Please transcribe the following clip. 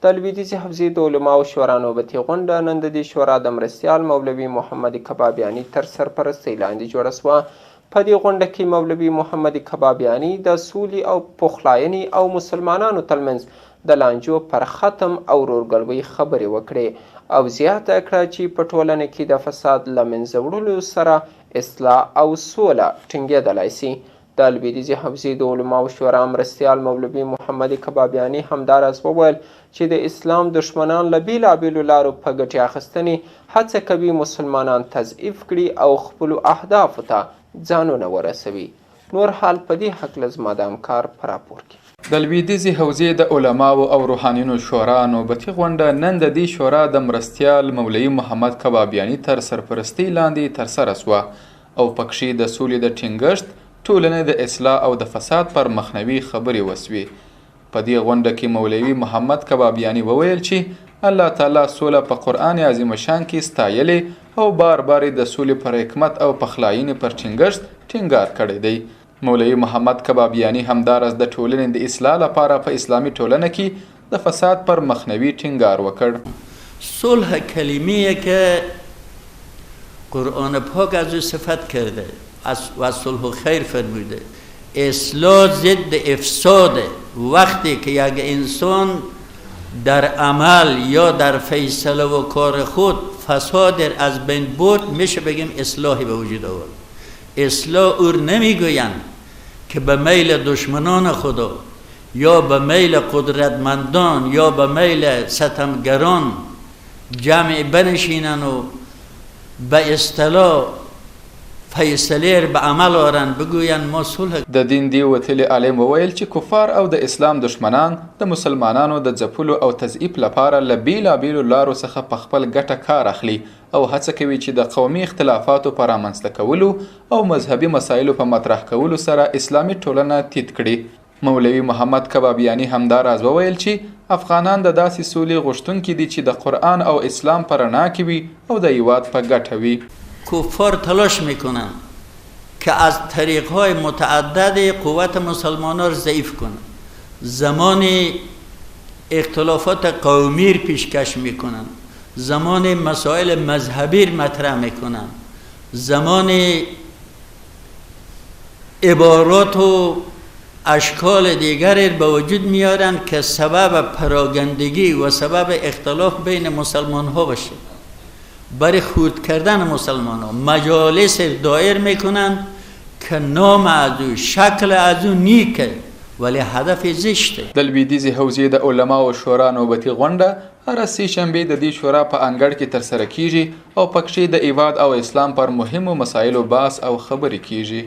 د لویدیځې حوزې د علماو شورا نوبتي غونډه نن د دې شورا د مرستیال مولوي محمد کبابیاني تر سرپرستۍ لاندې جوړه سوه. په دې غونډه کې مولوي محمد کبابیاني د سولې او پخلاینې او مسلمانانو ترمنځ د لانجو پر ختم او ورورګلوۍ خبرې وکړې او زیاته کړه چې په ټولنه کې د فساد له منځه وړلو سره اصلاح او سوله ټینګېدلی سي. د لویدیځې حوزې د علماو شورا مرستیال مولوي محمد کبابیاني همداراز وویل چې د اسلام دشمنان له بېلابېلو لارو په ګټې اخیستنې هڅه کوي مسلمانان تضعیف کړي او خپلو اهدافو ته ځانونه ورسوي. نور حال په دې هکله زما د همکار په راپور کې. د لویدیځې حوزې د علماو او روحانیونو شورا نوبتي غونډه نن د دې شورا د مرستیال مولوي محمد کبابیاني تر سرپرستۍ لاندې ترسره سوه او پکښې د سولې د ټینګښت، ټولنې د اصلاح او د فساد پر مخنیوي خبرې وسوې. په دې غونډه کې مولوي محمد کبابیاني وویل چې الله تعالی سوله په قرآن عظیم شان کې ستایلې او بار بار د سولې پر حکمت او پخلاینې پر ټینګښت ټینګار کړی دی. مولوي محمد کبابیاني همداراز د ټولنې د اصلاح لپاره په اسلامي ټولنه کې د فساد پر مخنیوي ټینګار وکړ. صلح کلمه‌ای که قرآن پاک از او صفت کرده و صلح خیر فرموده. اصلاح ضد افساده. وقتی که یک انسان در عمل یا در فیصله و کار خود فساد از بین برد میشه بگیم اصلاحی به وجود آورد. اصلاح او نمیگویند که به میل دشمنان خدا یا به میل قدرتمندان یا به میل ستمگران جمع بنشینن و به اصطلاح فیصله به عمل آورن بگوین ما صلح. د دین دی وتلی عالم وویل چې کفار او د اسلام دشمنان د مسلمانانو د ځپلو او تضعیف لپاره له بیلابیلو لارو څخه په خپل ګټه کار اخلي او هڅه کوي چې د قومي اختلافاتو په رامنځته کولو او مذهبي مسایلو په مطرح کولو سره اسلامي ټولنه تیت کړي. مولوي محمد کبابیاني همداراز وویل چې افغانان د داسې سولې غوښتونکي دي چې د قرآن او اسلام په رڼا کې وي او د هیواد په ګټه وي. کفار تلاش میکنن که از طریقهای متعدد قوت مسلمانان را ضعیف کنن. زمان اختلافات قومی را پیشکش میکنن، زمان مسائل مذهبی را مطرح میکنن، زمان عبارات و اشکال دیگر را به وجود میارن که سبب پراگندگی و سبب اختلاف بین مسلمان ها باشه. برای خورد کردن مسلمان ها مجالس دایر میکنن که نام از او شکل از او نیکه ولی هدف زشته. د لویدیځې حوزې د علماو شورا نوبتي غونډه هره سې شنبې د دې شورا په انګړ کې ترسره کیږي او پکښې د هیواد او اسلام پر مهمو مسایلو بحث او خبرې کیږي.